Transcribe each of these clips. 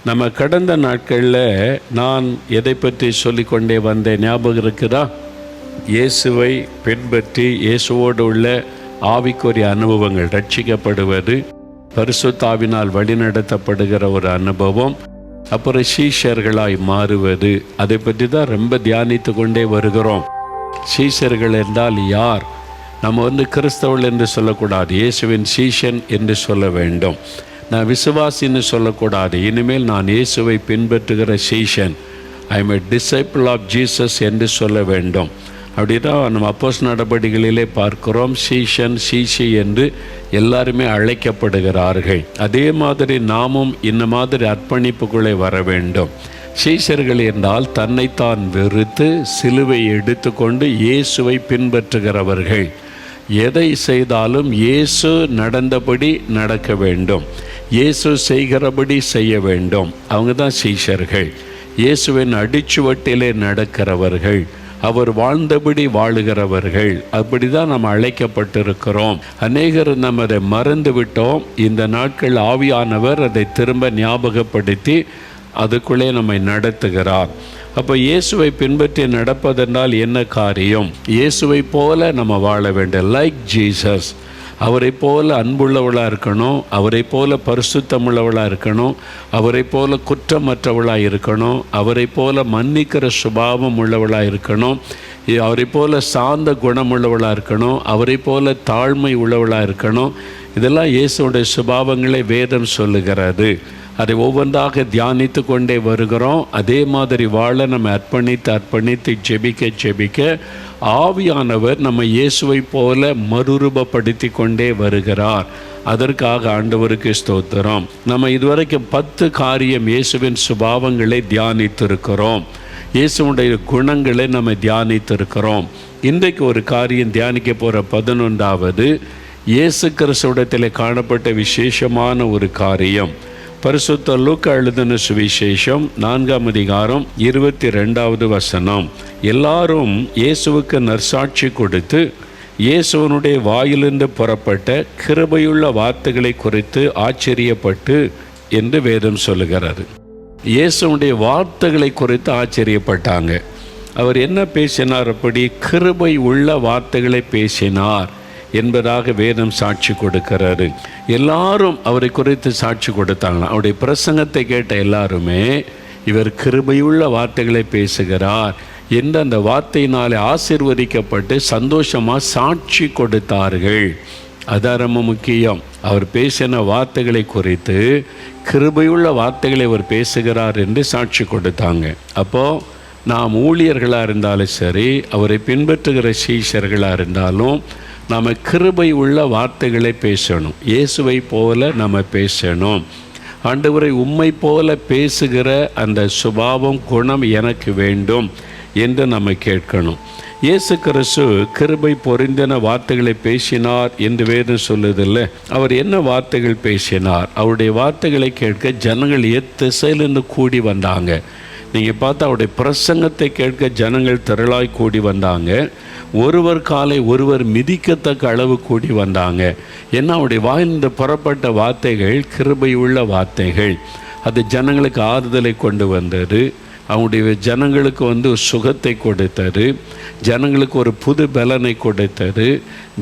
நம்ம கடந்த நாட்களில் நான் எதை பற்றி சொல்லிக்கொண்டே வந்தேன் ஞாபகம் இருக்குதா? இயேசுவை பின்பற்றி இயேசுவோடு உள்ள ஆவிக்குரிய அனுபவங்கள், ரட்சிக்கப்படுவது, பரிசுத்தாவினால் வழிநடத்தப்படுகிற ஒரு அனுபவம், அப்புறம் சீஷர்களாய் மாறுவது, அதை பற்றி தான் ரொம்ப தியானித்து கொண்டே வருகிறோம். சீஷர்கள் என்றால் யார்? நம்ம கிறிஸ்தவர்கள் என்று சொல்லக்கூடாது, இயேசுவின் சீஷன் என்று சொல்ல வேண்டும். நான் விசுவாசின்னு சொல்லக்கூடாது, இனிமேல் நான் இயேசுவை பின்பற்றுகிற சீஷன், I am a disciple of Jesus என்று சொல்ல வேண்டும். அப்படிதான் நம்ம அப்போஸ்தலர் நடபடிகளிலே பார்க்கிறோம். சீஷன், சீஷி என்று எல்லாருமே அழைக்கப்படுகிறார்கள். அதே மாதிரி நாமும் இந்த மாதிரி அர்ப்பணிப்புக்குள்ளே வர வேண்டும். சீஷர்கள் என்றால் தன்னைத்தான் வெறுத்து சிலுவை எடுத்துக்கொண்டு இயேசுவை பின்பற்றுகிறவர்கள். எதை செய்தாலும் இயேசு நடந்தபடி நடக்க வேண்டும், இயேசு செய்கிறபடி செய்ய வேண்டும். அவங்க தான் சீஷர்கள். இயேசுவின் அடிச்சுவட்டிலே நடக்கிறவர்கள், அவர் வாழ்ந்தபடி வாழுகிறவர்கள். அப்படி தான் நம்ம அழைக்கப்பட்டிருக்கிறோம். அநேகர் நம்ம அதை மறந்து விட்டோம். இந்த நாட்கள் ஆவியானவர் அதை திரும்ப ஞாபகப்படுத்தி அதுக்குள்ளே நம்மை நடத்துகிறார். அப்போ இயேசுவை பின்பற்றி நடப்பதென்றால் என்ன காரியம்? இயேசுவை போல நம்ம வாழ வேண்டும், லைக் ஜீசஸ். அவரை போல அன்புள்ளவளாக இருக்கணும், அவரை போல பரிசுத்தமுள்ளவளாக இருக்கணும், அவரை போல குற்றமற்றவளாக இருக்கணும், அவரை போல மன்னிக்கிற சுபாவம் உள்ளவளாக இருக்கணும், அவரை போல சார்ந்த குணமுள்ளவளாக இருக்கணும், அவரை போல தாழ்மை உள்ளவளாக இருக்கணும். இதெல்லாம் இயேசுடைய சுபாவங்களை வேதம் சொல்லுகிறது. அதை ஒவ்வொன்றாக தியானித்து கொண்டே வருகிறோம். அதே மாதிரி வாழ நம்ம அர்ப்பணித்து ஜெபிக்க ஆவியானவர் நம்ம இயேசுவை போல மறுரூபப்படுத்தி கொண்டே வருகிறார். அதற்காக ஆண்டவருக்கு ஸ்தோத்திரம். நம்ம இதுவரைக்கும் 10 காரியம் இயேசுவின் சுபாவங்களை தியானித்திருக்கிறோம், இயேசுடைய குணங்களை நம்ம தியானித்திருக்கிறோம். இன்றைக்கு ஒரு காரியம் தியானிக்க போகிற 11வது இயேசு கிறிஸ்துவிடத்தில் காணப்பட்ட விசேஷமான ஒரு காரியம். பரிசுத்த லூக்கா எழுதின சுவிசேஷம் 4ஆம் அதிகாரம் 22வது வசனம். எல்லாரும் இயேசுவுக்கு நற்சாட்சி கொடுத்து இயேசுவனுடைய வாயிலிருந்து புறப்பட்ட கிருபையுள்ள வார்த்தைகளை குறித்து ஆச்சரியப்பட்டு என்று வேதம் சொல்லுகிறது. இயேசுவனுடைய வார்த்தைகளை குறித்து ஆச்சரியப்பட்டாங்க. அவர் என்ன பேசினார்? அப்படி கிருபை உள்ள வார்த்தைகளை பேசினார் என்பதாக வேதம் சாட்சி கொடுக்கிறாரு. எல்லாரும் அவரை குறித்து சாட்சி கொடுத்தாங்க. அவருடைய பிரசங்கத்தை கேட்ட எல்லாருமே இவர் கிருபையுள்ள வார்த்தைகளை பேசுகிறார் என்று அந்த வார்த்தையினாலே ஆசீர்வதிக்கப்பட்டு சந்தோஷமாக சாட்சி கொடுத்தார்கள். அது ரொம்ப முக்கியம். அவர் பேசின வார்த்தைகளை குறித்து கிருபையுள்ள வார்த்தைகளை அவர் பேசுகிறார் என்று சாட்சி கொடுத்தாங்க. அப்போது நாம் ஊழியர்களாக இருந்தாலும் சரி, அவரை பின்பற்றுகிற சீஷர்களாக இருந்தாலும் நாம் கிருபை உள்ள வார்த்தைகளை பேசணும். இயேசுவை போல நம்ம பேசணும். ஆண்டவரை உம்மை போல பேசுகிற அந்த சுபாவம், குணம் எனக்கு வேண்டும் என்று நம்ம கேட்கணும். இயேசு கிறிஸ்து கிருபை பொருந்தின வார்த்தைகளை பேசினார் என்று வேதம் சொல்லுதில்லை. அவர் என்ன வார்த்தைகள் பேசினார்? அவருடைய வார்த்தைகளை கேட்க ஜனங்கள் திசையிலிருந்து கூடி வந்தாங்க. நீங்கள் பார்த்தா அவருடைய பிரசங்கத்தை கேட்க ஜனங்கள் திரளாய் கூடி வந்தாங்க. ஒருவர் காலை ஒருவர் மிதிக்கத்தக்க அளவு கூடி வந்தாங்க. ஏன்னா அவருடைய வாயிலிருந்து புறப்பட்ட வார்த்தைகள் கிருபை உள்ள வார்த்தைகள். அது ஜனங்களுக்கு ஆறுதலை கொண்டு வந்தது, அவங்களுடைய ஜனங்களுக்கு சுகத்தை கொடுத்தது, ஜனங்களுக்கு ஒரு புது பலனை கொடுத்தது,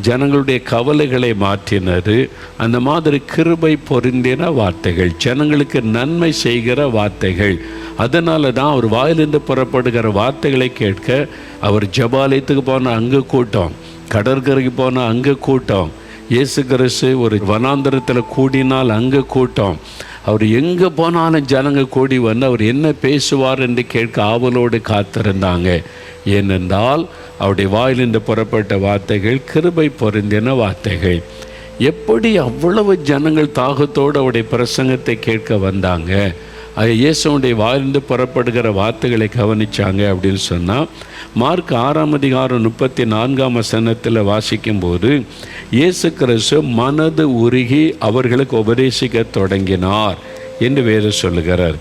ஜனங்களுடைய கவலைகளை மாற்றினது. அந்த மாதிரி கிருபை பொருந்தின வார்த்தைகள், ஜனங்களுக்கு நன்மை செய்கிற வார்த்தைகள். அதனால தான் அவர் வாயிலிருந்து புறப்படுகிற வார்த்தைகளை கேட்க அவர் ஜெபாலயத்துக்கு போனால் அங்கே கூட்டம், கடற்கரைக்கு போனால் அங்கே கூட்டம், இயேசு கிறிஸ்து ஒரு வனாந்தரத்தில் கூடினால் அங்கே கூட்டம். அவர் எங்கே போனாலும் ஜனங்க கூடி வந்து அவர் என்ன பேசுவார் என்று கேட்க ஆவலோடு காத்திருந்தாங்க. ஏனென்றால் அவருடைய வாயிலிருந்து புறப்பட்ட வார்த்தைகள் கிருபை பொருந்தின வார்த்தைகள். எப்படி அவ்வளவு ஜனங்கள் தாகத்தோடு அவருடைய பிரசங்கத்தை கேட்க வந்தாங்க? இயேசுடைய வாயிலிருந்து புறப்படுகிற வார்த்தைகளை கவனிச்சாங்க அப்படின்னு சொன்னால், மார்க் 6ஆம் அதிகாரம் 34ஆம் வசனத்தில் வாசிக்கும்போது இயேசு கிறிஸ்து மனது உருகி அவர்களுக்கு உபதேசிக்க தொடங்கினார் என்று வேதம் சொல்லுகிறார்.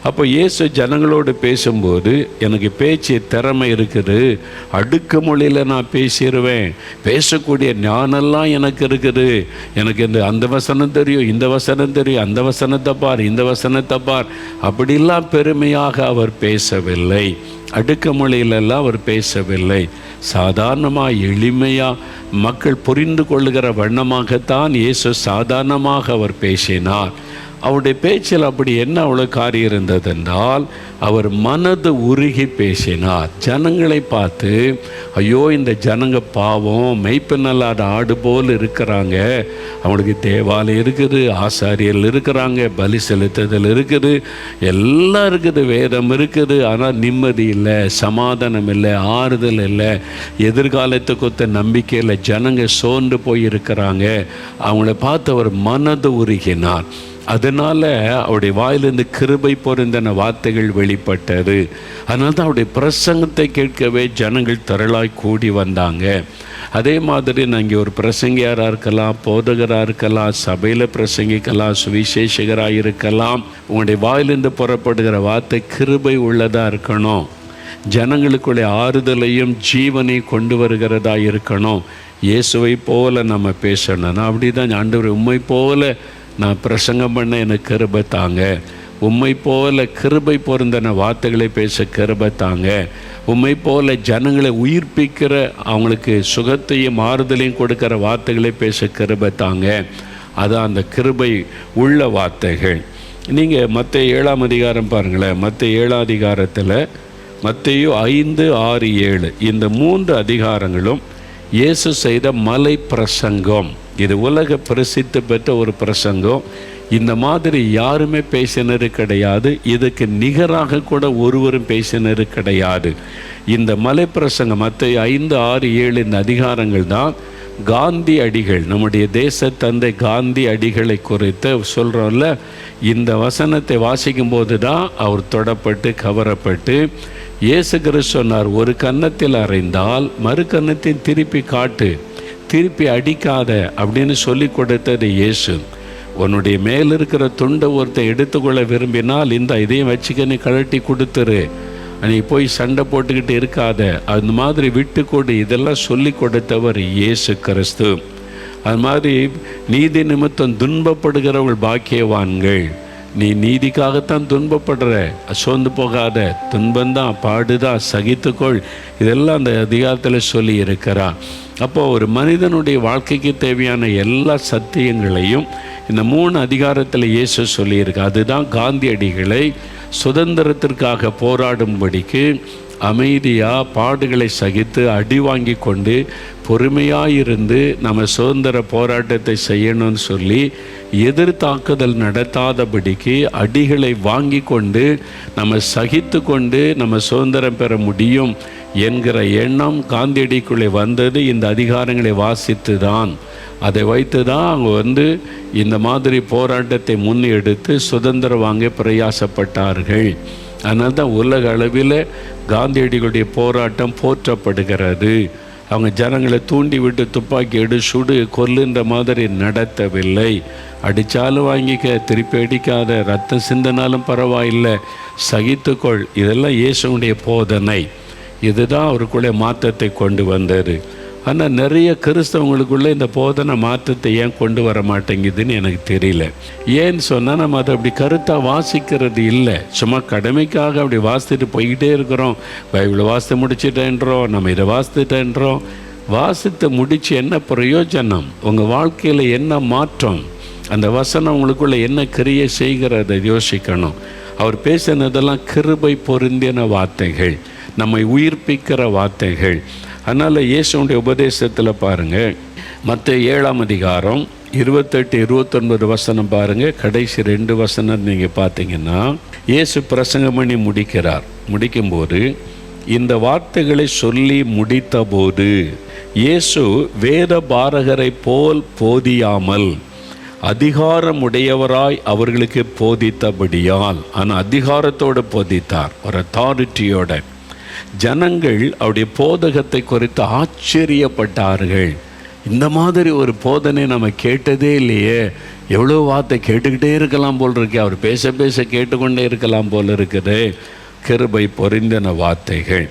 அப்போ இயேசு ஜனங்களோடு பேசும்போது எனக்கு பேச்சு திறமை இருக்குது, அடுக்கு மொழியில் நான் பேசிடுவேன், பேசக்கூடிய ஞானெல்லாம் எனக்கு இருக்குது, எனக்கு அந்த வசனம் தெரியும், இந்த வசனம் தெரியும், அந்த வசனத்தை பார், இந்த வசனத்தை பார், அப்படிலாம் பெருமையாக அவர் பேசவில்லை. அடுக்க மொழியிலெல்லாம் அவர் பேசவில்லை. சாதாரணமாக எளிமையாக மக்கள் புரிந்து கொள்ளுகிற வண்ணமாகத்தான் இயேசு சாதாரணமாக அவர் பேசினார். அவருடைய பேச்சில் அப்படி என்ன அவ்வளோ காரியம் இருந்ததென்றால், அவர் மனது உருகி பேசினார். ஜனங்களை பார்த்து, ஐயோ இந்த ஜனங்க பாவம், மெய்ப்பெண்ணல்லாத ஆடு போல் இருக்கிறாங்க, அவங்களுக்கு தேவாலயம் இருக்குது, ஆசாரியர்கள் இருக்கிறாங்க, பலி செலுத்துதல் இருக்குது, எல்லாம் இருக்குது, வேதம் இருக்குது, ஆனால் நிம்மதி இல்லை, சமாதானம் இல்லை, ஆறுதல் இல்லை, எதிர்காலத்தை கொத்த நம்பிக்கை இல்லை, ஜனங்க சோர்ந்து போய் இருக்கிறாங்க. அவங்கள பார்த்து அவர் மனது உருகினார். அதனால் அவருடைய வாயிலிருந்து கிருபை பொருந்தின வார்த்தைகள் வெளிப்பட்டது. அதனால தான் அவருடைய பிரசங்கத்தை கேட்கவே ஜனங்கள் திரளாய் கூடி வந்தாங்க. அதே மாதிரி நாங்கள் ஒரு பிரசங்கியாராக இருக்கலாம், போதகராக இருக்கலாம், சபையில் பிரசங்கிக்கலாம், சுவிசேஷகராக இருக்கலாம். உங்களுடைய வாயிலிருந்து புறப்படுகிற வார்த்தை கிருபை உள்ளதாக இருக்கணும், ஜனங்களுக்குள்ளே ஆறுதலையும் ஜீவனை கொண்டு வருகிறதா இருக்கணும். இயேசுவை போல நம்ம பேசணும். நான் அப்படி தான், ஆண்டவர் உம்மை போல நான் பிரசங்கம் பண்ண எனக்கு கிருபை தாங்க, உம்மை போல கிருபை பொருந்தின வார்த்தைகளை பேச கிருபை தாங்க, உம்மை போல ஜனங்களை உயிர்ப்பிக்கிற, அவங்களுக்கு சுகத்தையும் ஆறுதலையும் கொடுக்கிற வார்த்தைகளை பேச கிருபை தாங்க. அதான் அந்த கிருபை உள்ள வார்த்தைகள். நீங்கள் மத்தேயு 7ஆம் அதிகாரம் பாருங்களேன். மத்தேயு 7ஆம் அதிகாரத்தில் மத்தேயு 5, 6, 7 இந்த 3 அதிகாரங்களும் இயேசு செய்த மலை பிரசங்கம். இது உலக பிரசித்தி பெற்ற ஒரு பிரசங்கம். இந்த மாதிரி யாருமே பேசினது கிடையாது, இதுக்கு நிகராக கூட ஒருவரும் பேசினது கிடையாது. இந்த மலை பிரசங்கம் மத்தேயு 5, 6, 7 இந்த அதிகாரங்கள் தான் காந்தி அடிகள், நம்முடைய தேச தந்தை காந்தி அடிகளை குறித்து சொல்கிறோம்ல. இந்த வசனத்தை வாசிக்கும் போது தான் அவர் தொடப்பட்டு கவரப்பட்டு, இயேசு கிறிஸ்து சொன்னார், ஒரு கன்னத்தில் அறைந்தால் மறு கன்னத்தின் திருப்பி காட்டு, திருப்பி அடிக்காத அப்படின்னு சொல்லி கொடுத்தது இயேசு. உன்னுடைய மேல் இருக்கிற துண்டை ஒருத்தன் எடுத்துக்கொள்ள விரும்பினால் இந்த இதையும் வச்சுக்க, நீ கழட்டி கொடுத்துரு, நீ போய் சண்டை போட்டுக்கிட்டு இருக்காத, அந்த மாதிரி விட்டு கொடு, இதெல்லாம் சொல்லி கொடுத்தவர் இயேசு கிறிஸ்து. அது மாதிரி நீதி நிமித்தம் துன்பப்படுகிறவர்கள் பாக்கியவான்கள். நீ நீதிக்காகத்தான் துன்பப்படுற, சோர்ந்து போகாத, துன்பந்தான், பாடுதான், சகித்துக்கொள், இதெல்லாம் அந்த அதிகாரத்தில் சொல்லி இருக்கிறார். அப்போது ஒரு மனிதனுடைய வாழ்க்கைக்கு தேவையான எல்லா சத்தியங்களையும் இந்த 3 அதிகாரத்தில் இயேசு சொல்லியிருக்கு. அதுதான் காந்தியடிகளை சுதந்திரத்திற்காக போராடும்படிக்கு அமைதியாக பாடுகளை சகித்து அடி வாங்கி கொண்டு பொறுமையாயிருந்து நம்ம சுதந்திர போராட்டத்தை செய்யணும்னு சொல்லி எதிர்த்தாக்குதல் நடத்தாதபடிக்கு அடிகளை வாங்கி கொண்டு நம்ம சகித்து கொண்டு நம்ம சுதந்திரம் பெற முடியும் என்கிற எண்ணம் காந்தியடிக்குள்ளே வந்தது இந்த அதிகாரங்களை வாசித்து தான். அதை வைத்து தான் அவங்க இந்த மாதிரி போராட்டத்தை முன்னெடுத்து சுதந்திரம் வாங்க பிரயாசப்பட்டார்கள். அதனால தான் உலக அளவில் காந்தியடிகளுடைய போராட்டம் போற்றப்படுகிறது. அவங்க ஜனங்களை தூண்டி விட்டு துப்பாக்கி எடு, சுடு, கொல்லுன்ற மாதிரி நடத்தவில்லை. அடித்தாலும் வாங்கிக்க, திருப்பி அடிக்காத, ரத்தம் சிந்தினாலும் பரவாயில்லை, சகித்துக்கொள், இதெல்லாம் இயேசுடைய போதனை. இதுதான் அவருக்குள்ளே மாற்றத்தை கொண்டு வந்தது. ஆனால் நிறைய கிறிஸ்தவங்களுக்குள்ளே இந்த போதனை மாற்றத்தை ஏன் கொண்டு வர மாட்டேங்குதுன்னு எனக்கு தெரியல. ஏன்னு சொன்னால் நம்ம அதை அப்படி கருத்தாக வாசிக்கிறது இல்லை, சும்மா கடமைக்காக அப்படி வாசித்துட்டு போய்கிட்டே இருக்கிறோம். பைபிளை வாசித்து முடிச்சுட்டேன்றோம், நம்ம இதை வாசித்துட்டேன்றோம். வாசித்து முடித்து என்ன பிரயோஜனம்? உங்கள் வாழ்க்கையில் என்ன மாற்றம்? அந்த வசனம் உங்களுக்குள்ளே என்ன கிரியை செய்கிறத யோசிக்கணும். அவர் பேசினதெல்லாம் கிருபை பொருந்தின வார்த்தைகள், நம்மை உயிர்ப்பிக்கிற வார்த்தைகள். அதனால் இயேசுடைய உபதேசத்தில் பாருங்கள், மத்தேயு 7ஆம் அதிகாரம் 28, 29 வசனம் பாருங்கள். கடைசி 2 வசனம் நீங்கள் பார்த்தீங்கன்னா இயேசு பிரசங்கம் பண்ணி முடிக்கும்போது இந்த வார்த்தைகளை சொல்லி முடித்தபோது இயேசு வேத பாரகரை போல் போதியாமல் அதிகாரமுடையவராய் அவர்களுக்கு போதித்தபடியால், ஆனால் அதிகாரத்தோடு போதித்தார், ஒரு அத்தாரிட்டியோட. ஜனங்கள் அவருடைய போதகத்தை குறித்து ஆச்சரியப்பட்டார்கள். இந்த மாதிரி ஒரு போதனை நம்ம கேட்டதே இல்லையே, எவ்வளோ வார்த்தை கேட்டுக்கிட்டே இருக்கலாம் போல் இருக்கே, அவர் பேச பேச கேட்டுக்கொண்டே இருக்கலாம் போல் இருக்குது. கிருபை பொருந்தின வார்த்தைகள்.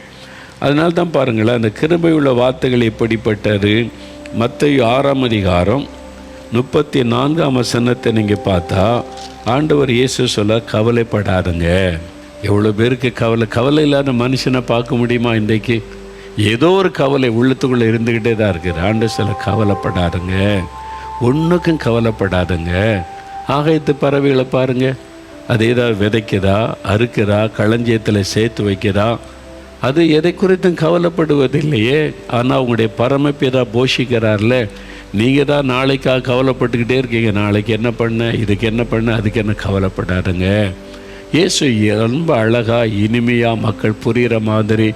அதனால தான் பாருங்களேன், அந்த கிருபை உள்ள வார்த்தைகள் எப்படிப்பட்டது. மத்தேயு 6ஆம் அதிகாரம் 34ஆம் வசனத்தை நீங்கள் பார்த்தா ஆண்டவர் இயேசு சொல்ல, கவலைப்படாதுங்க. எவ்வளோ பேருக்கு கவலை இல்லாத மனுஷனை பார்க்க முடியுமா இன்றைக்கு? ஏதோ ஒரு கவலை உள்ளத்துக்குள்ளே இருந்துக்கிட்டே தான் இருக்குது. ஆண்டவர் சொல்ல, கவலைப்படாதுங்க, ஒன்றுக்கும் கவலைப்படாதுங்க. ஆகாயத்து பறவைகளை பாருங்கள், அது ஏதாவது விதைக்குதா, அறுக்குதா, களஞ்சியத்தில் சேர்த்து வைக்குதா, அது எதை குறித்தும் கவலைப்படுவதில்லையே. ஆனால் உங்களுடைய பரமபிதா போஷிக்கிறார்ல, நீங்கள் தான் நாளைக்காக கவலைப்பட்டுக்கிட்டே இருக்கீங்க. நாளைக்கு என்ன பண்ண, இதுக்கு என்ன பண்ண, அதுக்கு என்ன. கவலைப்படாதுங்க. இயேசு ரொம்ப அழகாக இனிமையாக மக்கள் புரிகிற மாதிரி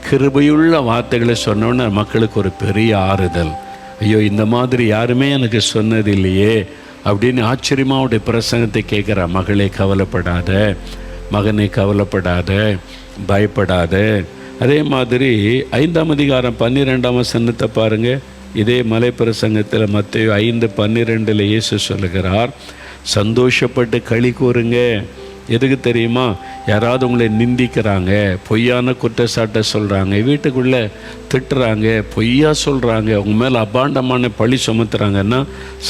கிருபையுள்ள வார்த்தைகளை சொன்னோன்னே மக்களுக்கு ஒரு பெரிய ஆறுதல். ஐயோ, இந்த மாதிரி யாருமே எனக்கு சொன்னது இல்லையே அப்படின்னு ஆச்சரியமாக அவருடைய பிரசங்கத்தை கேட்குற. மகளே கவலைப்படாத, மகனே கவலைப்படாத, பயப்படாத. அதே மாதிரி 5ஆம் அதிகாரம் 12ஆம் வசனத்தை பாருங்கள். இதே மலை பிரசங்கத்தில் மத்தேயு 5:12 இயேசு சொல்லுகிறார், சந்தோஷப்பட்டு களி கூறுங்க. எதுக்கு தெரியுமா? யாராவது உங்களை நிந்திக்கிறாங்க, பொய்யான குற்றச்சாட்டை சொல்கிறாங்க, வீட்டுக்குள்ளே திட்டுறாங்க, பொய்யா சொல்கிறாங்க, உங்கள் மேலே அபாண்டமான பழி சுமத்துறாங்கன்னா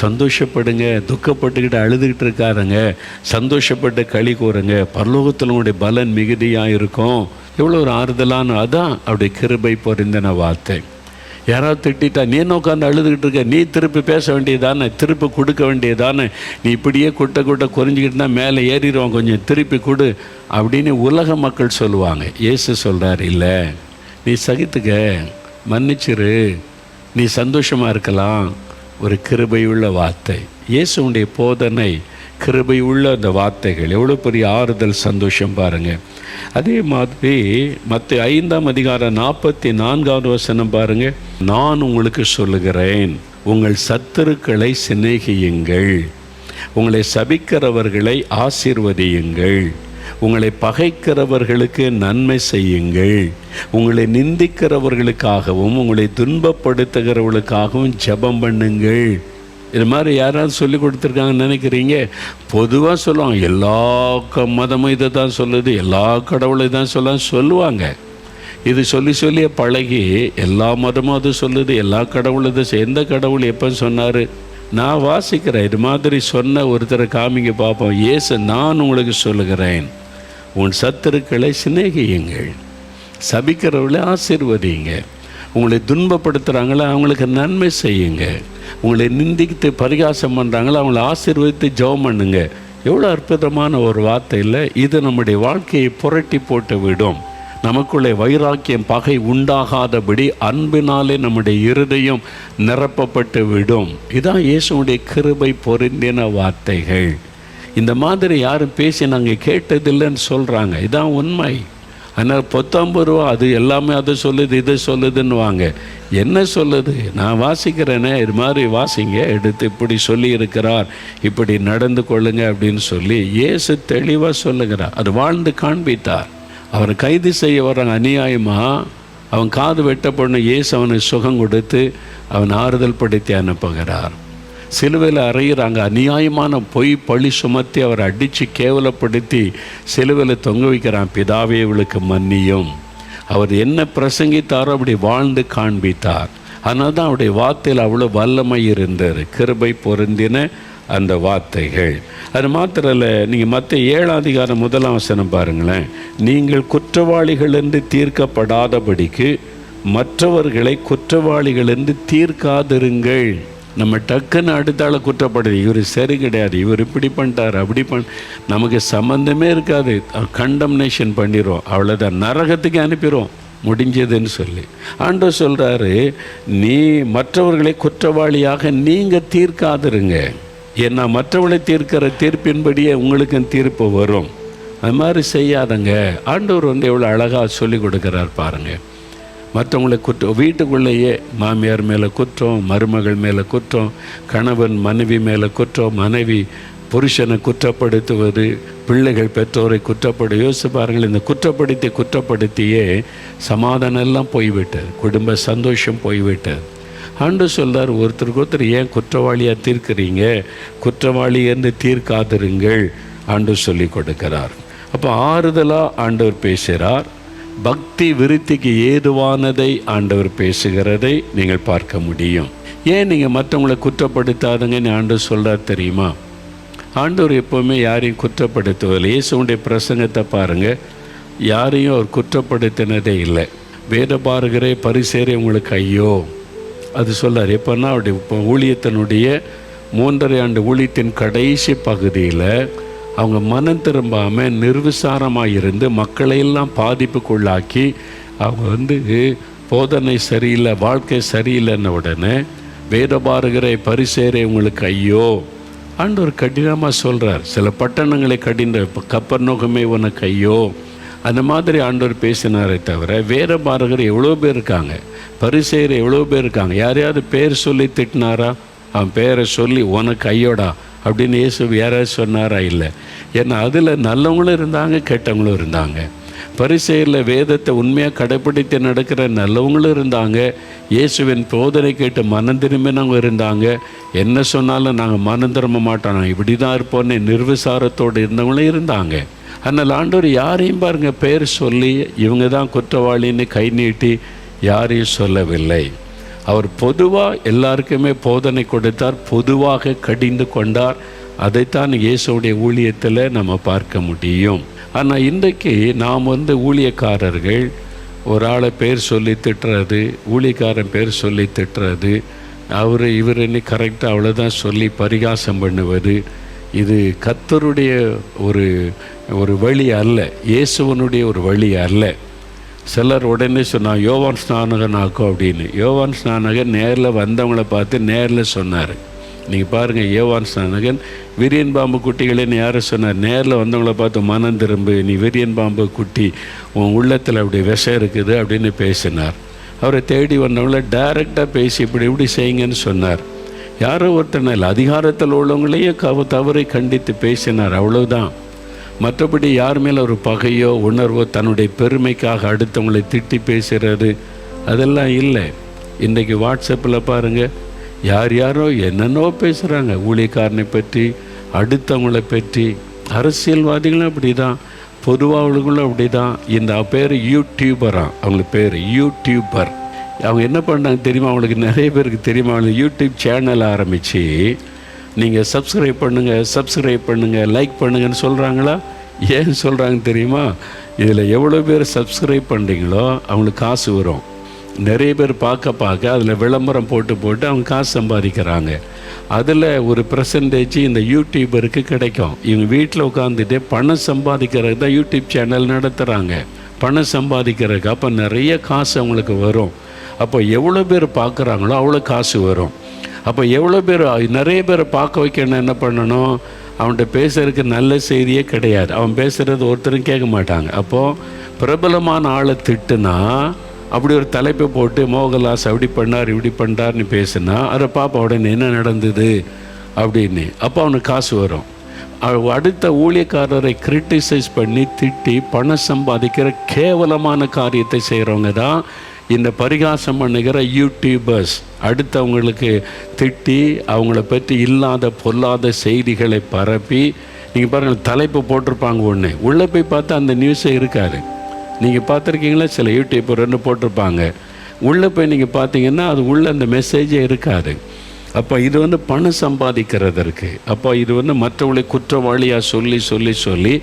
சந்தோஷப்படுங்க. துக்கப்பட்டுக்கிட்டு அழுதுகிட்டு இருக்காருங்க, சந்தோஷப்பட்டு களி கூறுங்க. பரலோகத்தில் உங்களுடைய பலன் மிகுதியாக இருக்கும். எவ்வளோ ஒரு ஆறுதலான, அதான் அப்படி கிருபை பொருந்தின வார்த்தை. யாராவது திட்டா நீ என்ன உட்காந்து அழுதுகிட்டு இருக்க, நீ திருப்பி பேச வேண்டியதானே, திருப்பி கொடுக்க வேண்டியதானே, நீ இப்படியே குட்ட குறைஞ்சிக்கிட்டுனா மேலே ஏறிடுவான், கொஞ்சம் திருப்பி கொடு அப்படின்னு உலக மக்கள் சொல்லுவாங்க. இயேசு சொல்கிறார், இல்லை, நீ சகித்துக்க, மன்னிச்சிரு, நீ சந்தோஷமாக இருக்கலாம். ஒரு கிருபையுள்ள வார்த்தை. இயேசுடைய போதனை கிருபை உள்ள அந்த வார்த்தைகள் எவ்வளோ பெரிய ஆறுதல், சந்தோஷம் பாருங்கள். அதே மாதிரி மத்தேயு 5ஆம் அதிகாரம் 44ஆவது வசனம் பாருங்கள். நான் உங்களுக்கு சொல்லுகிறேன், உங்கள் சத்துருக்களை சிநேகியுங்கள், உங்களை சபிக்கிறவர்களை ஆசீர்வதியுங்கள், உங்களை பகைக்கிறவர்களுக்கு நன்மை செய்யுங்கள், உங்களை நிந்திக்கிறவர்களுக்காகவும் உங்களை துன்பப்படுத்துகிறவர்களுக்காகவும் ஜெபம் பண்ணுங்கள். இது மாதிரி யாராவது சொல்லி கொடுத்துருக்காங்கன்னு நினைக்கிறீங்க? பொதுவாக சொல்லுவாங்க, எல்லா மதமும் இதை தான் சொல்லுது, எல்லா கடவுளையும் தான் சொல்லுவாங்க. இது சொல்லி பழகி எல்லா மதமும் அது சொல்லுது, எல்லா கடவுளும் இதை. எந்த கடவுள் எப்போ சொன்னார்? நான் வாசிக்கிறேன். இது மாதிரி சொன்ன ஒருத்தரை காமிங்க பார்ப்போம். இயேசு, நான் உங்களுக்கு சொல்லுகிறேன், உன் சத்துருக்களை சிநேகியுங்கள், சபிக்கிறவர்களை ஆசீர்வதிங்க, உங்களை துன்பப்படுத்துகிறாங்களோ அவங்களுக்கு நன்மை செய்யுங்க, உங்களை நிந்தித்து பரிகாசம் பண்ணுறாங்களோ அவங்கள ஆசீர்வதித்து ஜெபம் பண்ணுங்க. எவ்வளோ அற்புதமான ஒரு வார்த்தை இல்லை? இது நம்முடைய வாழ்க்கையை புரட்டி போட்டு விடும். நமக்குள்ளே வைராக்கியம், பகை உண்டாகாதபடி அன்பினாலே நம்முடைய இருதயம் நிரப்பப்பட்டு விடும். இதான் இயேசுடைய கிருபை பொருந்தின வார்த்தைகள். இந்த மாதிரி யாரும் பேசி நாங்கள் கேட்டதில்லைன்னு சொல்கிறாங்க. இதான் உண்மை. அதனால் 19 ரூபா அது எல்லாமே அதை சொல்லுது, இதை சொல்லுதுன்னு வாங்க. என்ன சொல்லுது? நான் வாசிக்கிறேனே, இது மாதிரி வாசிங்க, எடுத்து இப்படி சொல்லி இருக்கிறார், இப்படி நடந்து கொள்ளுங்க அப்படின்னு சொல்லி இயேசு தெளிவாக சொல்லுகிறார். அது வாழ்ந்து காண்பித்தார். அவரை கைது செய்ய வர்றாங்க அநியாயமாக. அவன் காது வெட்டப்படணும். இயேசு அவனுக்கு சுகம் கொடுத்து அவன் ஆறுதல் படுத்தி அனுப்புகிறார். சிலுவையில் அறையிறாங்க. அநியாயமான பொய் பழி சுமத்தி அவரை அடித்து கேவலப்படுத்தி சிலுவையில் தொங்க வைக்கிறான். பிதாவே இவளுக்கு மன்னியும். அவர் என்ன பிரசங்கித்தாரோ அப்படி வாழ்ந்து காண்பித்தார். அதனால தான் அவருடைய வார்த்தையில் அவ்வளோ வல்லமை இருந்தது. கிருபை பொருந்தின அந்த வார்த்தைகள். அது மாத்திரம் இல்லை, நீங்கள் மத்தேயு 7ஆம் அதிகாரம் 1ஆம் வசனம் பாருங்களேன். நீங்கள் குற்றவாளிகள் என்று தீர்க்கப்படாதபடிக்கு மற்றவர்களை குற்றவாளிகள் என்று தீர்க்காதிருங்கள். நம்ம டக்குன்னு அடுத்தால குற்றப்படுது, இவர் சரி கிடையாது, இவர் இப்படி பண்ணிட்டார், அப்படி நமக்கு சம்மந்தமே இருக்காது, கண்டம்னேஷன் பண்ணிடுவோம், அவ்வளோதான், நரகத்துக்கு அனுப்பிடுவோம், முடிஞ்சதுன்னு சொல்லி. ஆண்டவர் சொல்கிறாரு, நீ மற்றவர்களை குற்றவாளியாக நீங்கள் தீர்க்காதிருங்க. ஏன்னா மற்றவர்களை தீர்க்கிற தீர்ப்பின்படியே உங்களுக்கும் தீர்ப்பு வரும். அது மாதிரி செய்யாதங்க. ஆண்டவர் எவ்வளோ அழகாக சொல்லி கொடுக்குறார் பாருங்கள். மற்றவங்களை குற்றம், வீட்டுக்குள்ளேயே மாமியார் மேலே குற்றம், மருமகள் மேலே குற்றம், கணவன் மனைவி மேலே குற்றம், மனைவி புருஷனை குற்றப்படுத்துவது, பிள்ளைகள் பெற்றோரை யோசிச்சு பாருங்கள். இந்த குற்றப்படுத்தியே சமாதானம் எல்லாம் போய்விட்டது, குடும்ப சந்தோஷம் போய்விட்டது. ஆண்டவர் சொல்றார், ஒருத்தருக்கு ஒருத்தர் ஏன் குற்றவாளியாக தீர்க்கிறீங்க, குற்றவாளி என்று தீர்க்காதிருங்கள் ஆண்டவர் சொல்லி கொடுக்கிறார். அப்போ ஆறுதலாக ஆண்டவர் பேசுகிறார். பக்தி விருத்திக்கு ஏதுவானதை ஆண்டவர் பேசுகிறதை நீங்கள் பார்க்க முடியும். ஏன் நீங்கள் மற்றவங்களை குற்றப்படுத்தாதுங்கன்னு ஆண்டவர் சொல்கிறார் தெரியுமா? ஆண்டவர் எப்போவுமே யாரையும் குற்றப்படுத்துவதில்லை. இயேசுடைய பிரசங்கத்தை பாருங்கள், யாரையும் அவர் குற்றப்படுத்தினதே இல்லை. வேத பாரகரே பரிசேரே உங்களுக்கு ஐயோ அது சொல்லார். எப்போன்னா அவருடைய ஊழியத்தினுடைய 3.5 ஆண்டு ஊழியத்தின் கடைசி பகுதியில் அவங்க மனம் திரும்பாமல் நிர்விசாரமாக இருந்து மக்களையெல்லாம் பாதிப்புக்குள்ளாக்கி அவங்க போதனை சரியில்லை, வாழ்க்கை சரியில்லைன்ன உடனே வேதபாரகரை பரிசேரே உங்களுக்கு ஐயோ ஆண்டவர் கடினமாக சொல்கிறார். சில பட்டணங்களை கப்பர்நோகமே உனக்கு ஐயோ அந்த மாதிரி ஆண்டவர் பேசினாரே தவிர வேதபாரகர் எவ்வளோ பேர் இருக்காங்க, பரிசேயர் எவ்வளோ பேர் இருக்காங்க. யாரையாவது பேர் சொல்லி திட்டினாரா? அவன் பேரை சொல்லி உனக்கு ஐயோடா அப்படின்னு இயேசு யாராவது சொன்னாரா? இல்லை. ஏன்னா அதில் நல்லவங்களும் இருந்தாங்க, கெட்டவங்களும் இருந்தாங்க. பரிசேயரில் வேதத்தை உண்மையாக கடைப்பிடித்து நடக்கிற நல்லவங்களும் இருந்தாங்க, இயேசுவின் போதனை கேட்டு மனம் திரும்பினவங்க இருந்தாங்க. என்ன சொன்னாலும் நாங்கள் மனம் திரும்ப மாட்டோம், நாங்கள் இப்படி தான் இருப்போன்னு நிர்விசாரத்தோடு இருந்தவங்களும் இருந்தாங்க. அதனால் ஆண்டவர் யாரையும் பாருங்கள் பேர் சொல்லி இவங்க தான் குற்றவாளின்னு கை நீட்டி யாரையும் சொல்லவில்லை. அவர் பொதுவாக எல்லாருக்குமே போதனை கொடுத்தார், பொதுவாக கடிந்து கொண்டார். அதைத்தான் இயேசுடைய ஊழியத்தில் நம்ம பார்க்க முடியும். ஆனால் இன்றைக்கு நாம் ஊழியக்காரர்கள் ஒரு ஆளை பேர் சொல்லி திட்டுறது, ஊழியக்காரன் பேர் சொல்லி திட்டுறது, அவர் இவருன்னு கரெக்டாக அவ்வளோதான் சொல்லி பரிகாசம் பண்ணுவது, இது கர்த்தருடைய ஒரு வழி அல்ல, இயேசுவனுடைய ஒரு வழி அல்ல. சிலர் உடனே சொன்னான் யோவான் ஸ்நானகன் ஆக்கும் அப்படின்னு. யோவான் ஸ்நானகன் நேரில் வந்தவங்களை பார்த்து நேரில் சொன்னார். நீங்கள் பாருங்கள், யோவான் ஸ்நானகன் விரியன் பாம்பு குட்டிகளேன்னு யாரும் சொன்னார்? நேரில் வந்தவங்களை பார்த்து மனம் திரும்பு, நீ விரியன் பாம்பு குட்டி, உன் உள்ளத்தில் அப்படி விஷம் இருக்குது அப்படின்னு பேசினார். அவரை தேடி வந்தவங்கள டைரெக்டாக பேசி இப்படி செய்யுங்கன்னு சொன்னார். யாரோ ஒருத்தர் இல்லை, அதிகாரத்தில் உள்ளவங்களையே தவறை கண்டித்து பேசினார், அவ்வளவுதான். மற்றபடி யார் மேலே ஒரு பகையோ உணர்வோ தன்னுடைய பெருமைக்காக அடுத்தவங்களை திட்டி பேசுகிறது அதெல்லாம் இல்லை. இன்றைக்கி வாட்ஸ்அப்பில் பாருங்கள், யாரோ என்னென்னோ பேசுகிறாங்க, ஊழியக்காரனை பற்றி, அடுத்தவங்களை பற்றி. அரசியல்வாதிகளும் அப்படி தான், பொதுவாக அப்படி தான். இந்த பேர் யூடியூபரான், அவங்களுக்கு பேர் யூடியூபர். அவங்க என்ன பண்ணாங்க தெரியுமா? அவங்களுக்கு நிறைய பேருக்கு தெரியுமா? அவங்க யூடியூப் சேனல் ஆரம்பித்து நீங்கள் சப்ஸ்கிரைப் பண்ணுங்கள் லைக் பண்ணுங்கன்னு சொல்கிறாங்களா? ஏன் சொல்கிறாங்கன்னு தெரியுமா? இதில் எவ்வளோ பேர் சப்ஸ்கிரைப் பண்ணுறீங்களோ அவங்களுக்கு காசு வரும். நிறைய பேர் பார்க்க அதில் விளம்பரம் போட்டு அவங்க காசு சம்பாதிக்கிறாங்க. அதில் ஒரு பெர்சன்டேஜ் இந்த யூடியூபருக்கு கிடைக்கும். இவங்க வீட்டில் உட்காந்துட்டு பணம் சம்பாதிக்கிறதுக்கு தான் யூடியூப் சேனல் நடத்துகிறாங்க, பணம் சம்பாதிக்கிறதுக்கு. அப்போ நிறைய காசு அவங்களுக்கு வரும். அப்போ எவ்வளோ பேர் பார்க்குறாங்களோ அவ்வளோ காசு வரும். அப்போ எவ்வளோ பேர், நிறைய பேரை பார்க்க வைக்கணும், என்ன பண்ணணும்? அவன்கிட்ட பேசுறதுக்கு நல்ல செய்தியே கிடையாது, அவன் பேசுகிறது ஒருத்தரும் கேட்க மாட்டாங்க. அப்போது பிரபலமான ஆளை திட்டுனா, அப்படி ஒரு தலைப்பை போட்டு மோகன்லாஸ் அப்படி பண்ணார் இப்படி பண்ணார்னு பேசுனா அதை பார்ப்ப உடனே என்ன நடந்தது அப்படின்னு. அப்போ அவனுக்கு காசு வரும். அடுத்த ஊழியக்காரரை கிரிட்டிசைஸ் பண்ணி திட்டி பணம் சம்பாதிக்கிற கேவலமான காரியத்தை செய்கிறவங்க தான் இந்த பரிகாசம் பண்ணுகிற யூடியூபர்ஸ். அடுத்தவங்களுக்கு திட்டி அவங்கள பற்றி இல்லாத பொல்லாத செய்திகளை பரப்பி, நீங்கள் பாருங்கள் தலைப்பு போட்டிருப்பாங்க ஒன்று, உள்ளே போய் பார்த்தா அந்த நியூஸே இருக்காது. நீங்கள் பார்த்துருக்கீங்களா? சில யூடியூபர் போட்டிருப்பாங்க, உள்ளே போய் நீங்கள் பார்த்தீங்கன்னா அது உள்ளே அந்த மெசேஜே இருக்காது. அப்போ இது பணம் சம்பாதிக்கிறதற்கு. அப்போ இது மற்றவங்களை குற்றவாளியாக சொல்லி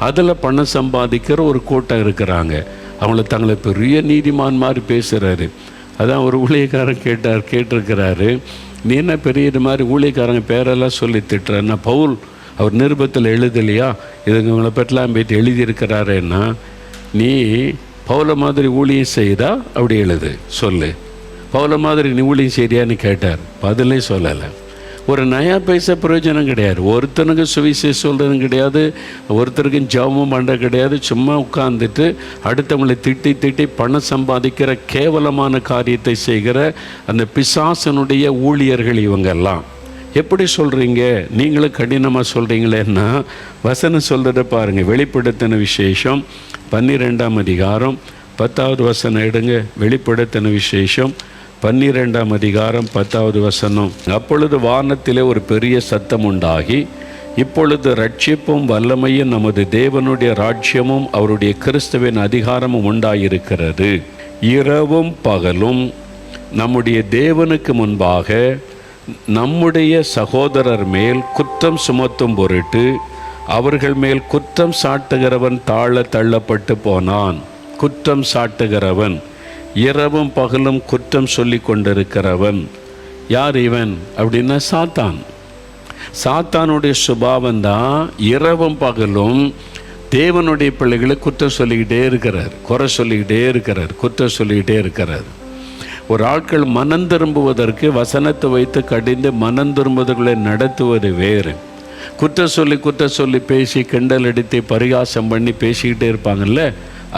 அதில் பணம் சம்பாதிக்கிற ஒரு கூட்டம் இருக்கிறாங்க. அவங்கள தங்களை பெரிய நீதிமான் மாதிரி பேசுகிறாரு. அதான் ஒரு ஊழியக்காரன் கேட்டிருக்கிறாரு, நீ என்ன பெரிய இது மாதிரி ஊழியக்காரங்க பேரெல்லாம் சொல்லி திட்டுறன்னா, பவுல் அவர் நிருபத்தில் எழுதலையா, இதுங்க இவங்களை பற்றிலாம் போய்ட்டு எழுதியிருக்கிறாருன்னா, நீ பவுலை மாதிரி ஊழியம் செய்தா அப்படி எழுது சொல்லு, பவுலை மாதிரி நீ ஊழியம் செய்தியான்னு கேட்டார். பதிலே சொல்லலை. ஒரு நயா பைசா பிரயோஜனம் கிடையாது. ஒருத்தனுக்கு சுவிசேஷம் சொல்கிறதும் கிடையாது, ஒருத்தருக்கும் ஜெபமும் பண்ண கிடையாது. சும்மா உட்கார்ந்துட்டு அடுத்தவங்களை திட்டி பணம் சம்பாதிக்கிற கேவலமான காரியத்தை செய்கிற அந்த பிசாசனுடைய ஊழியர்கள் இவங்கெல்லாம். எப்படி சொல்கிறீங்க? நீங்களும் கடினமாக சொல்கிறீங்களேன்னா வசனம் சொல்கிறத பாருங்கள். வெளிப்படுத்தின விசேஷம் 12ஆம் அதிகாரம் 10வது வசனம் எடுங்க. வெளிப்படுத்தின விசேஷம் 12ஆம் அதிகாரம் 10வது வசனம். அப்பொழுது வானத்திலே ஒரு பெரிய சத்தம் உண்டாகி, இப்பொழுது ரட்சிப்பும் வல்லமையும் நமது தேவனுடைய ராஜ்யமும் அவருடைய கிறிஸ்துவின் அதிகாரமும் உண்டாயிருக்கிறது. இரவும் பகலும் நம்முடைய தேவனுக்கு முன்பாக நம்முடைய சகோதரர் மேல் குற்றம் சுமத்தும் பொருட்டு அவர்கள் மேல் குற்றம் சாட்டுகிறவன் தாழ தள்ளப்பட்டு போனான். குற்றம் சாட்டுகிறவன், இரவும் பகலும் குற்றம் சொல்லி கொண்டிருக்கிறவன். யார் இவன் அப்படின்னா சாத்தான். சாத்தானுடைய சுபாவம் தான் இரவும் பகலும் தேவனுடைய பிள்ளைகளை குற்றம் சொல்லிக்கிட்டே இருக்கிறார், குறை சொல்லிக்கிட்டே இருக்கிறார், குற்றம் சொல்லிக்கிட்டே இருக்கிறார். ஒரு ஆட்கள் மனம் திரும்புவதற்கு வசனத்தை வைத்து கடிந்து மனம் திரும்புவதற்குள்ளே நடத்துவது வேறு. குற்றம் சொல்லி பேசி கிண்டல் அடித்து பரிகாசம் பண்ணி பேசிக்கிட்டே இருப்பாங்கல்ல,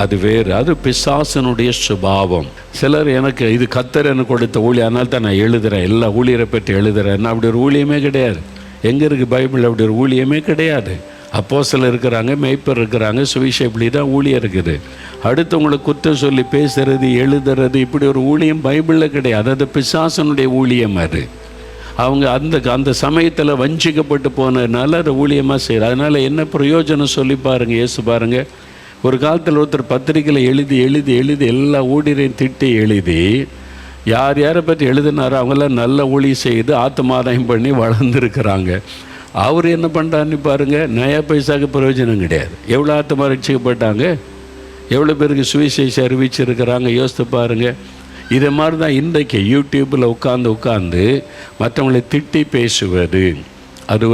அது வேறு. அது பிசாசனுடைய சுபாவம். சிலர் எனக்கு இது கர்த்தர் எனக்கு கொடுத்த ஊழியம், அதனால தான் நான் எழுதுகிறேன், எல்லா ஊழியரை பற்றி எழுதுகிறேன். அப்படி ஒரு ஊழியமே கிடையாது. எங்கே இருக்குது பைபிள்? அப்படி ஒரு ஊழியமே கிடையாது. அப்போஸ்தலர் இருக்கிறாங்க, மேய்ப்பர் இருக்கிறாங்க, சுவிசேஷம், இப்படி தான் ஊழியம் இருக்குது. அடுத்தவங்களை குற்றம் சொல்லி பேசுறது, எழுதுறது, இப்படி ஒரு ஊழியம் பைபிளில் கிடையாது. அது பிசாசனுடைய ஊழியம். அது அவங்க அந்த சமயத்தில் வஞ்சிக்கப்பட்டு போனதுனால அதை ஊழியமாக செய்கிறார். அதனால் என்ன பிரயோஜனம் சொல்லி பாருங்கள். இயேசு பாருங்கள், ஒரு காலத்தில் ஒருத்தர் பத்திரிக்கையில் எழுதி எழுதி எழுதி எல்லா ஊழியரையும் திட்டி எழுதி யார் யாரை பற்றி எழுதினாரோ அவங்களாம் நல்ல ஊழியம் செய்து ஆத்மாதாயம் பண்ணி வளர்ந்துருக்கிறாங்க. அவர் என்ன பண்ணுறான்னு பாருங்கள், நயா பைசாக்கு பிரயோஜனம் கிடையாது. எவ்வளோ ஆத்மா ரட்சிக்கப்பட்டாங்க, எவ்வளோ பேருக்கு சுவிசேஷம் அறிவிச்சிருக்கிறாங்க, யோசித்து பாருங்கள். இதை மாதிரி தான் இன்றைக்கு யூடியூப்பில் உட்காந்து மற்றவங்களை திட்டி பேசுவது, அது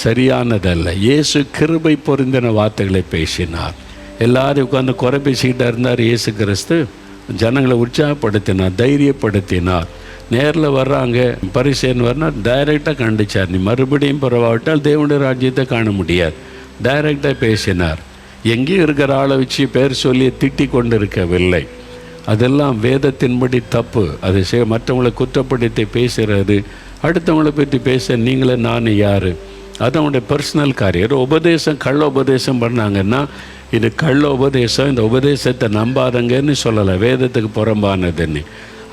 சரியானதல்ல. இயேசு கிருபை பொருந்தின வார்த்தைகளை பேசினார். எல்லாரும் உட்காந்து குறை பேசிக்கிட்டே இருந்தார். இயேசு கிறிஸ்து ஜனங்களை உற்சாகப்படுத்தினார், தைரியப்படுத்தினார். நேரில் வர்றாங்க, பரிசேன் வரனா டைரெக்டாக கண்டிச்சார். நீ மறுபடியும் பரவாவிட்டால் தேவனுடைய ராஜ்யத்தை காண முடியாது. டைரெக்டாக பேசினார். எங்கேயும் இருக்கிற ஆளை வச்சு பேர் சொல்லி திட்டி கொண்டு இருக்கவில்லை. அதெல்லாம் வேதத்தின்படி தப்பு. அதை மற்றவங்களை குற்றப்படுத்தி பேசுகிறது, அடுத்தவங்களை பற்றி பேச நீங்களே நான் யார்? அது அவங்களுடைய பர்சனல் காரியம். உபதேசம் கள்ள உபதேசம் பண்ணாங்கன்னா இது கள்ள உபதேசம், இந்த உபதேசத்தை நம்பாதங்கன்னு சொல்லலை, வேதத்துக்கு புறம்பானதுன்னு.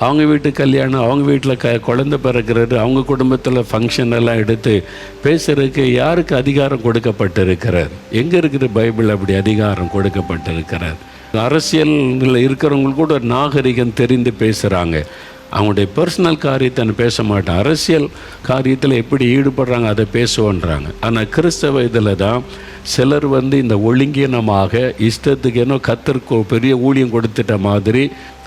அவங்க வீட்டு கல்யாணம், அவங்க வீட்டில் குழந்தை பிறக்கிறது, அவங்க குடும்பத்தில் ஃபங்க்ஷன் எல்லாம் எடுத்து பேசுகிறதுக்கு யாருக்கு அதிகாரம் கொடுக்கப்பட்டிருக்கிறார்? எங்கே இருக்குது பைபிள் அப்படி அதிகாரம் கொடுக்கப்பட்டிருக்கிறார்? அரசியலில் இருக்கிறவங்களுக்கு கூட ஒரு நாகரிகம் தெரிந்து பேசுகிறாங்க. அவங்களுடைய பர்சனல் காரியத்தை பேச மாட்டாங்க. அரசியல் காரியத்தில் எப்படி ஈடுபடுறாங்க அதை பேசுவோன்றாங்க. ஆனால் கிறிஸ்தவ இதில் தான் சிலர் இந்த ஒழுங்கீனமாக இஷ்டத்துக்கு ஏன்னோ கர்த்தருக்கு பெரிய ஊழியம் கொடுத்துட்ட மாதிரி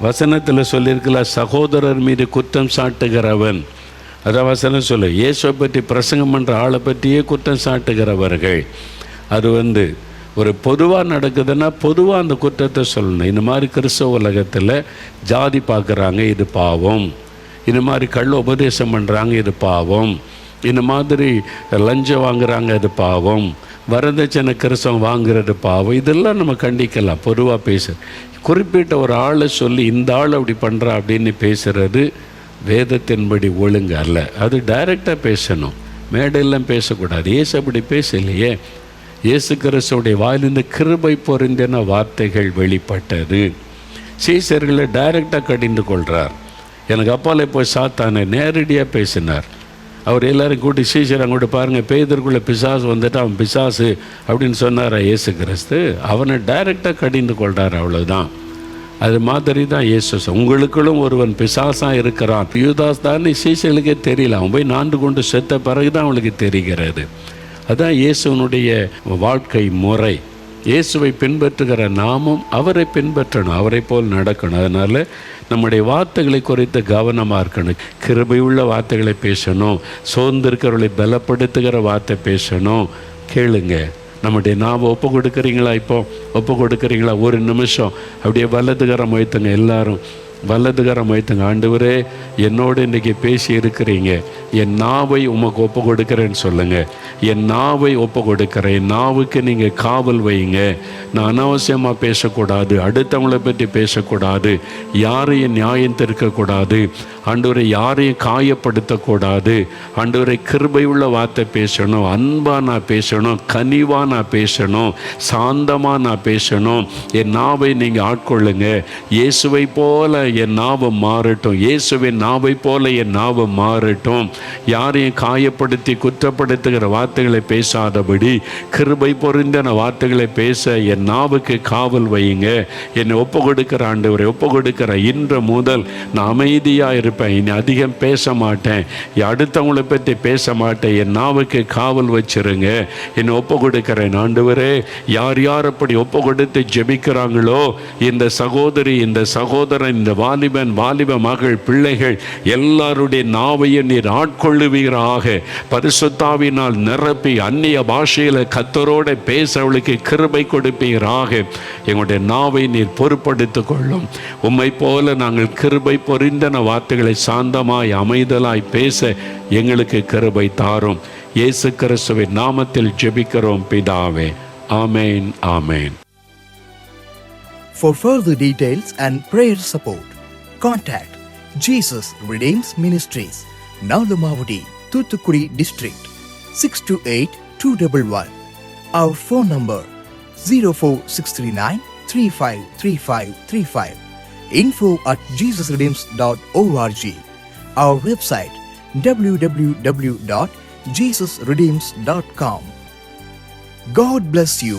வசனத்தில் சொல்லியிருக்கல, சகோதரர் மீது குற்றம் சாட்டுகிறவன். அதான் வசனம் சொல்லு, இயேசுவை பற்றி பிரசங்கம் பண்ணுற ஆளை பற்றியே குற்றம் சாட்டுகிறவர்கள். அது ஒரு பொதுவாக நடக்குதுன்னா பொதுவாக அந்த குற்றத்தை சொல்லணும். இந்த மாதிரி கிறிஸ்தவ உலகத்தில் ஜாதி பார்க்குறாங்க, இது பாவம். இந்த மாதிரி கள்ள உபதேசம் பண்ணுறாங்க, இது பாவம். இந்த மாதிரி லஞ்சம் வாங்குறாங்க, அது பாவம். வரதட்சணை கிறிஸ்தவம் வாங்குறது பாவம். இதெல்லாம் நம்ம கண்டிக்கலாம். பொதுவாக குறிப்பிட்ட ஒரு ஆளை சொல்லி இந்த ஆள் அப்படி பண்ணுறா அப்படின்னு பேசுகிறது வேதத்தின்படி ஒழுங்கு அல்ல. அது டைரெக்டாக பேசணும், மேடையெல்லாம் பேசக்கூடாது. இயேசு அப்படி பேசலையே. இயேசு கிறிஸ்துவுடைய வாயிலிருந்து கிருபை பொருந்தின வார்த்தைகள் வெளிப்பட்டது. சீசர்களை டைரெக்டாக கடிந்து கொள்கிறார். எனக்கு அப்பாலே போய் சாத்தானே நேரடியாக பேசினார். அவர் எல்லோரும் கூட்டி சீசர் அங்கோட்டு பாருங்கள், பேதருக்குள்ளே பிசாசு வந்துட்டு அவன் பிசாசு அப்படின்னு சொன்னாரா இயேசு கிறிஸ்து? அவனை டைரெக்டாக கடிந்து கொள்கிறார், அவ்வளோதான். அது மாதிரி தான் இயேசு, உங்களுக்குள்ளும் ஒருவன் பிசாசாக இருக்கிறான். யூதாஸ் தான் சீசர்களுக்கே தெரியல. அவன் போய் நான்கு கொண்டு செத்த பிறகு தான் அவனுக்கு தெரிகிறது. அதுதான் இயேசுவனுடைய வாழ்க்கை முறை. இயேசுவை பின்பற்றுகிற நாமும் அவரை பின்பற்றணும், அவரை போல் நடக்கணும். அதனால் நம்முடைய வார்த்தைகளை குறித்து கவனமாக இருக்கணும். கிருபையுள்ள வார்த்தைகளை பேசணும், சோர்ந்திருக்கிறவர்களை பலப்படுத்துகிற வார்த்தை பேசணும். கேளுங்க, நம்முடைய நாம் ஒப்பு கொடுக்குறீங்களா? இப்போ ஒப்பு கொடுக்குறீங்களா? ஒரு நிமிஷம் அப்படியே வலதுகரம் வைத்துங்க. எல்லாரும் வலதுகரம் வைத்துங்க. ஆண்டவரே, என்னோடு இன்றைக்கி பேசி இருக்கிறீங்க, என் நாவை உமக்கு ஒப்பு கொடுக்குறேன்னு சொல்லுங்கள். என் நாவை ஒப்பு கொடுக்குறேன். என் நாவுக்கு நீங்கள் காவல் வைங்க. நான் அனாவசியமாக பேசக்கூடாது, அடுத்தவங்களை பற்றி பேசக்கூடாது, யாரையும் நியாயம் திருக்கக்கூடாது, ஆண்டவரை யாரையும் காயப்படுத்தக்கூடாது. ஆண்டவரை கிருபையுள்ள வார்த்தை பேசணும், அன்பாக நான் பேசணும், கனிவாக நான் பேசணும், சாந்தமாக நான் பேசணும். என் நாவை நீங்கள் ஆட்கொள்ளுங்க. இயேசுவை போல என் நாவம் மாறட்டும். இயேசுவின் நாவை போல என் நாவம் மாறட்டும். யாரையும் காயப்படுத்தி குற்றப்படுத்துகிற வார்த்தைகளை பேசாதபடி கிருபை பொருந்தின வார்த்தைகளை பேச என் நாவுக்கு காவல் வையுங்க. என்னை ஒப்பு கொடுக்கிற ஆண்டவரை, ஒப்பு கொடுக்கிற இன்று முதல் நான் அமைதியாக இருப்பேன். இனி அதிகம் பேச மாட்டேன். அடுத்தவங்களை பற்றி பேச மாட்டேன். என் நாவுக்கு காவல் வச்சிருங்க. என்னை ஒப்பு கொடுக்கிறேன் ஆண்டவரே. யார் யார் அப்படி ஒப்பு கொடுத்து ஜெபிக்கிறாங்களோ, இந்த சகோதரி, இந்த சகோதரன், இந்த வாலிபன், வாலிப மகள், பிள்ளைகள் எல்லாருடைய நாவையும் நீர் ஆட்கொள்ளுவீராக. பரிசுத்தாவினால் நிரப்பி அந்நிய பாஷையில் கர்த்தரோட பேச அவளுக்கு கிருபை கொடுப்பீராக. எங்களுடைய நாவை நீர் பொறுப்படுத்திக் கொள்ளும். உம்மை போல நாங்கள் கிருபை பொறிந்தன வார்த்தைகளை சாந்தமாய் அமைதலாய் பேச எங்களுக்கு கிருபை தாரும். இயேசு கிறிஸ்துவின் நாமத்தில் ஜெபிக்கிறோம் பிதாவே. ஆமேன், ஆமேன். For further details and prayer support, contact Jesus Redeems Ministries, Nalumavudi, Thoothukudi District, 628-211. Our phone number 04639 353535. info@jesusredeems.org. Our website www.jesusredeems.com. God bless you.